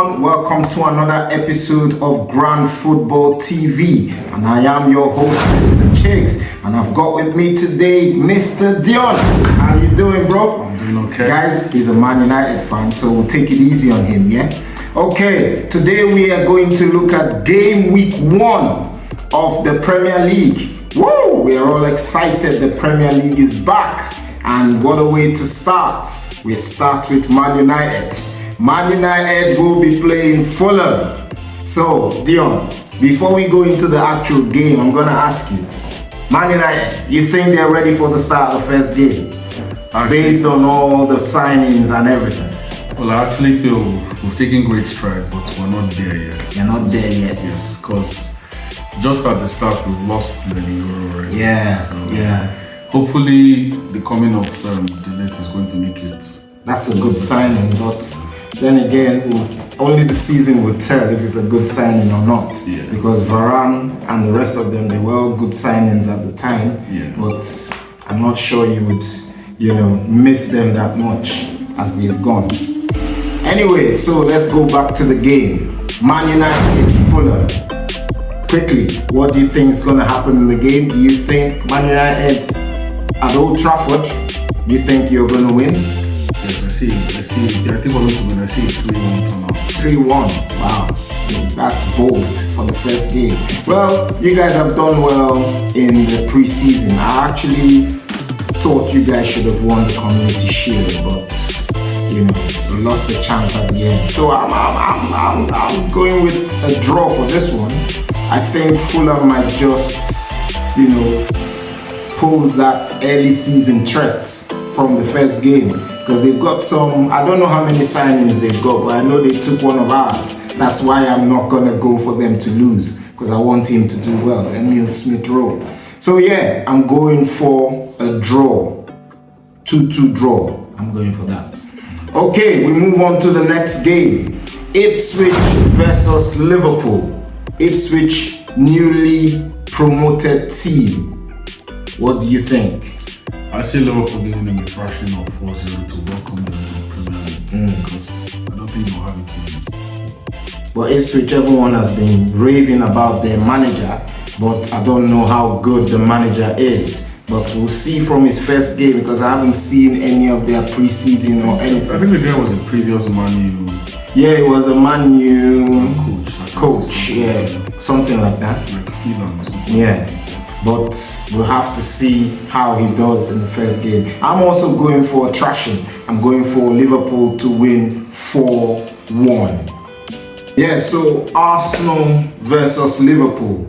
everyone, welcome to another episode of Grand Football TV, and I am your host, Mr. Chicks, and I've got with me today Mr. Deon. How you doing, bro? I'm doing okay. Guys, he's a Man United fan, so we'll take it easy on him, yeah? Okay, today we are going to look at game week 1 of the Premier League. Woo! We are all excited, the Premier League is back, and what a way to start. We start with Man United. Man United will be playing Fulham. So, Deon, before we go into the actual game, I'm going to ask you, Man United, you think they're ready for the start of the first game? Based on all the signings and everything? Well, I actually feel we've taken great stride, but we're not there yet. You're not there yet? Yes, because just at the start, we've lost the Euro already. Yeah. Hopefully, the coming of Deon is going to make it. That's a good signing, but then again, only the season will tell if it's a good signing or not. Yeah. Because Varane and the rest of them, they were all good signings at the time. Yeah. But I'm not sure you would, miss them that much as they've gone. Anyway, so let's go back to the game. Man United, Fulham. Quickly, what do you think is going to happen in the game? Do you think Man United at Old Trafford, do you think you're going to win? Yes, I see. Yeah, I think we're going to win. I see it 3-1 turn out. 3-1. Wow, that's bold for the first game. Well, you guys have done well in the preseason. I actually thought you guys should have won the Community Shield, but you lost the chance at the end. So I'm going with a draw for this one. I think Fulham might just, pose that early season threat from the first game, because they've got some, I don't know how many signings they've got, but I know they took one of ours. That's why I'm not gonna go for them to lose, because I want him to do well, Emil Smith-Rowe. So yeah, I'm going for a draw, 2-2 draw. I'm going for that. Okay, we move on to the next game. Ipswich versus Liverpool. Ipswich, newly promoted team. What do you think? I see Liverpool giving them a thrashing of 4-0 to welcome them to the Premier League, because I don't think they'll have it easy. Well, Ipswich, everyone has been raving about their manager, but I don't know how good the manager is. But we'll see from his first game, because I haven't seen any of their preseason or anything. I think the guy was a previous Man U. Yeah, it was a Man U coach, yeah, something like that. Like Fulham or something. Yeah. But we'll have to see how he does in the first game. I'm also going for a thrashing. I'm going for Liverpool to win 4-1. Yeah, so Arsenal versus Liverpool.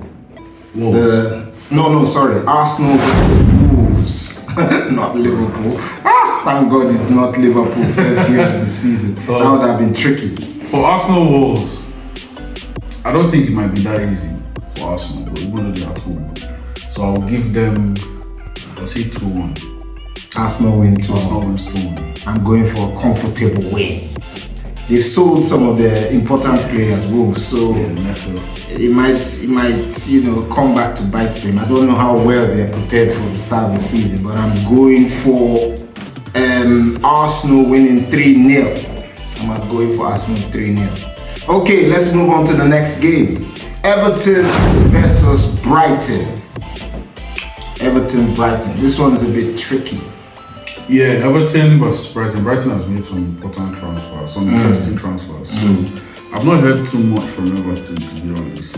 Arsenal versus Wolves. Not Liverpool. Thank God it's not Liverpool first game of the season. That would have been tricky. For Arsenal Wolves, I don't think it might be that easy for Arsenal, but even though they're at home. So I'll give them, I'll say 2-1. Arsenal win 2-1. Arsenal wins 2-1. I'm going for a comfortable win. They've sold some of the important players, Wolves, so it might come back to bite them. I don't know how well they're prepared for the start of the season, but I'm going for Arsenal winning 3-0. I'm going for Arsenal 3-0. Okay, let's move on to the next game. Everton versus Brighton. Everton-Brighton. This one is a bit tricky. Yeah, Everton versus Brighton. Brighton has made some important transfers, some interesting transfers. So I've not heard too much from Everton, to be honest.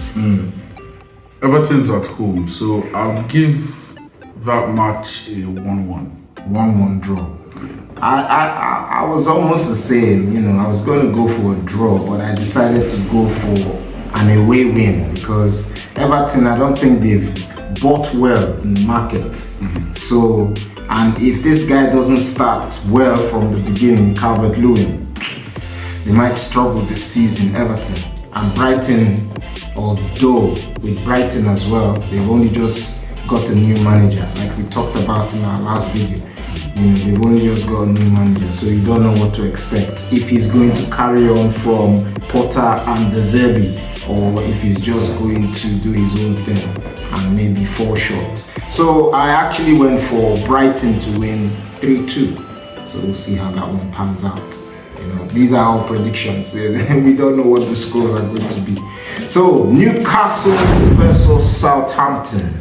Everton's at home, so I'll give that match a 1-1. 1-1 draw. I was almost the same, I was going to go for a draw, but I decided to go for an away win, because Everton, I don't think they've bought well in the market. So, and if this guy doesn't start well from the beginning, Calvert-Lewin, they might struggle this season, Everton. And Brighton, although with Brighton as well, they've only just got a new manager, like we talked about in our last video. They've only just got a new manager, so you don't know what to expect. If he's going to carry on from Potter and De Zerbi, or if he's just going to do his own thing and maybe fall short. So I actually went for Brighton to win 3-2. So we'll see how that one pans out. These are our predictions. We don't know what the scores are going to be. So, Newcastle versus Southampton.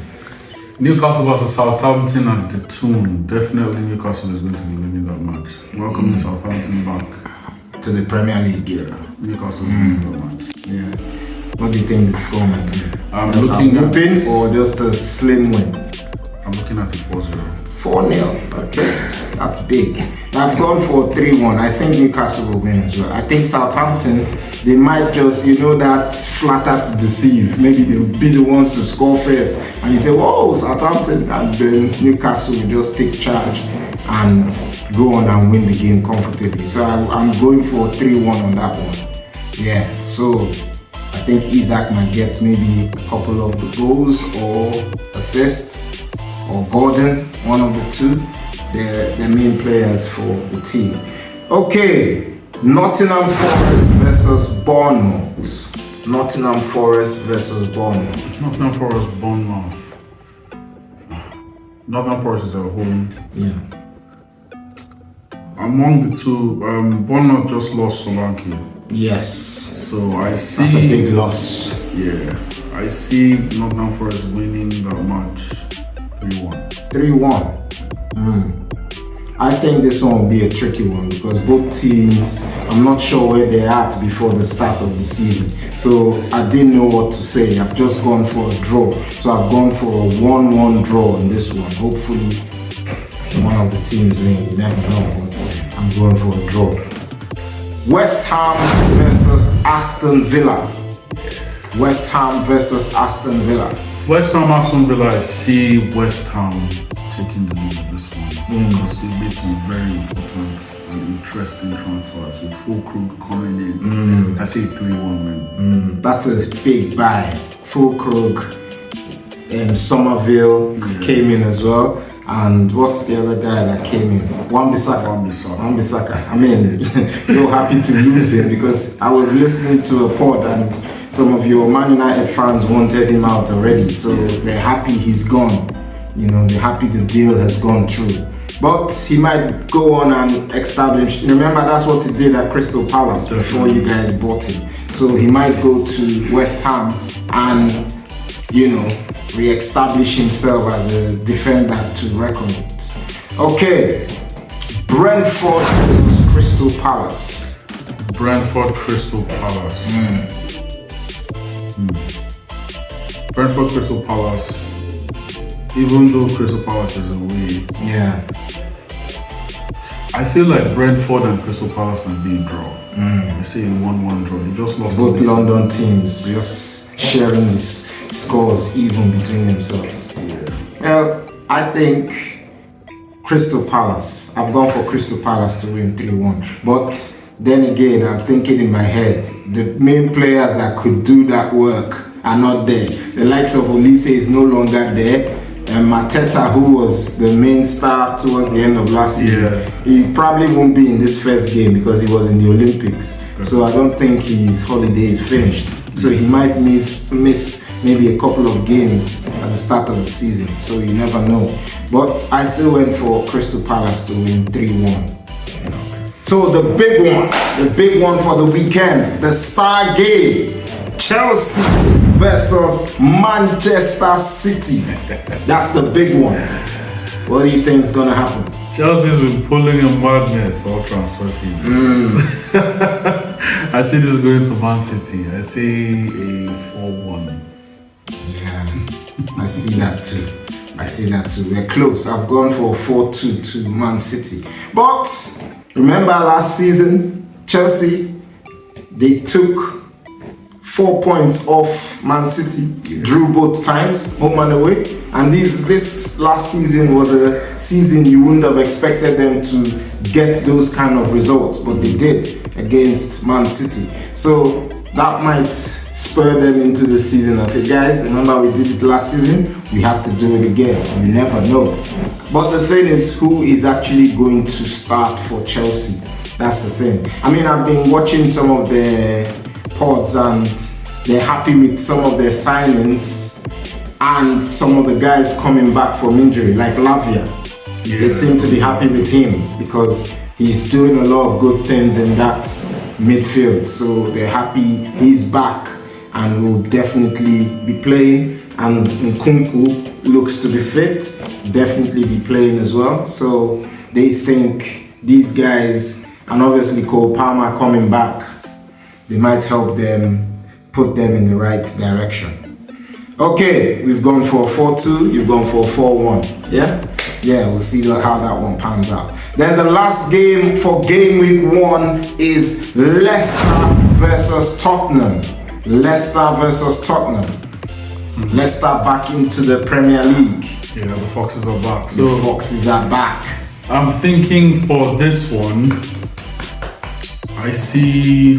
Newcastle versus Southampton at the Toon. Definitely Newcastle is going to be winning that match. Welcoming Southampton back to the Premier League era. Newcastle is winning that match. Yeah. What do you think the score might be? I'm looking at win or just a slim win? I'm looking at it 4-0. 4-0. Okay, that's big. I've gone for 3-1. I think Newcastle will win as well. I think Southampton, they might just, that flatter to deceive. Maybe they'll be the ones to score first. And you say, whoa, Southampton. And then Newcastle will just take charge and go on and win the game comfortably. So I'm going for 3-1 on that one. Yeah, so I think Isaac might get maybe a couple of the goals or assists, or Gordon, one of the two. They're the main players for the team. Okay, Nottingham Forest versus Bournemouth. Nottingham Forest versus Bournemouth. Nottingham Forest, Bournemouth. Nottingham Forest is at home. Yeah. Among the two, Bournemouth just lost Solanke. Yes. So I see. That's a big loss. Yeah. I see Nottingham Forest winning that match 3-1. 3-1. I think this one will be a tricky one because both teams, I'm not sure where they're at before the start of the season. So I didn't know what to say. I've just gone for a draw. So I've gone for a 1-1 draw in this one. Hopefully one of the teams win. You never know, but I'm going for a draw. West Ham versus Aston Villa. West Ham versus Aston Villa. West Ham, Aston Villa, I see West Ham taking the lead in this one because they made some very important and interesting transfers with Fulham coming in. I see 3-1 win. That's a big buy. Fulham and Somerville came in as well. And what's the other guy that came in? Wan-Bissaka. I mean, you're happy to lose him because I was listening to a pod and some of your Man United fans wanted him out already. So they're happy he's gone. They're happy the deal has gone through. But he might go on and establish. Remember, that's what he did at Crystal Palace before you guys bought him. So he might go to West Ham and, re-establish himself as a defender to reckon with. Okay, Brentford versus Crystal Palace. Brentford, Crystal Palace. Brentford, Crystal Palace. Even though Crystal Palace is away, I feel like Brentford and Crystal Palace might be a draw. I see a 1-1 draw. They just lost. Both London teams just sharing these scores even between themselves. Well, I think Crystal Palace. I've gone for Crystal Palace to win 3-1. But then again, I'm thinking in my head, the main players that could do that work are not there. The likes of Olise is no longer there. And Mateta, who was the main star towards the end of last season, he probably won't be in this first game because he was in the Olympics. So I don't think his holiday is finished. So he might miss maybe a couple of games at the start of the season. So you never know. But I still went for Crystal Palace to win 3-1. So the big one for the weekend, the star game. Chelsea versus Manchester City. That's the big one. What do you think is going to happen? Chelsea's been pulling a madness all transfer season. I see this going to Man City. I see a 4-1. Yeah, I see that too. We're close. I've gone for 4-2 to Man City. But remember last season, Chelsea, they took 4 points off Man City, drew both times, home and away. And this last season was a season you wouldn't have expected them to get those kind of results, but they did against Man City. So that might spur them into the season and say, guys, remember we did it last season, we have to do it again. You never know. But the thing is, who is actually going to start for Chelsea? That's the thing. I mean, I've been watching some of their pods and they're happy with some of their signings and some of the guys coming back from injury, like Lavia. They seem to be happy with him because he's doing a lot of good things in that midfield. So they're happy he's back and will definitely be playing. And Nkunku looks to be fit, definitely be playing as well. So they think these guys, and obviously Cole Palmer coming back, they might help them, put them in the right direction. Okay, we've gone for a 4-2, you've gone for a 4-1, yeah? Yeah, we'll see how that one pans out. Then the last game for game week 1 is Leicester versus Tottenham. Leicester versus Tottenham. Leicester back into the Premier League. Yeah, the Foxes are back. So the Foxes are back. I'm thinking for this one, I see.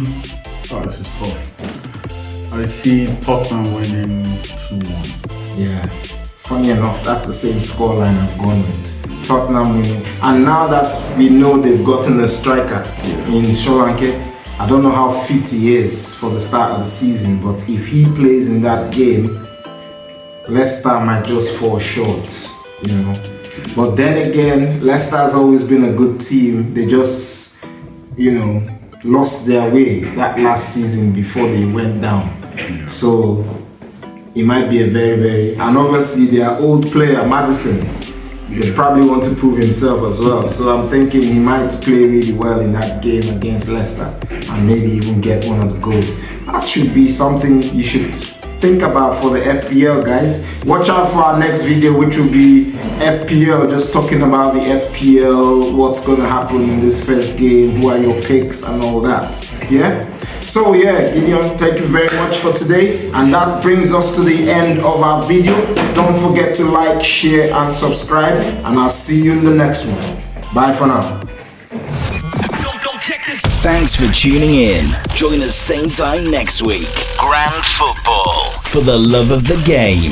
Oh, this is tough. I see Tottenham winning 2-1. Yeah. Funny enough, that's the same scoreline I've gone with. Tottenham winning. And now that we know they've gotten a striker in Solanke, I don't know how fit he is for the start of the season, but if he plays in that game, Leicester might just fall short, you know. But then again, Leicester has always been a good team. They just, you know, lost their way that last season before they went down. So it might be a very, and obviously their old player, Maddison, he probably want to prove himself as well. So I'm thinking he might play really well in that game against Leicester and maybe even get one of the goals. That should be something you should think about for the FPL, guys. Watch out for our next video, which will be FPL, just talking about the FPL, what's going to happen in this first game, who are your picks and all that. Yeah? So yeah, Gideon, thank you very much for today. And that brings us to the end of our video. Don't forget to like, share and subscribe. And I'll see you in the next one. Bye for now. Thanks for tuning in. Join us same time next week. Grand football for the love of the game.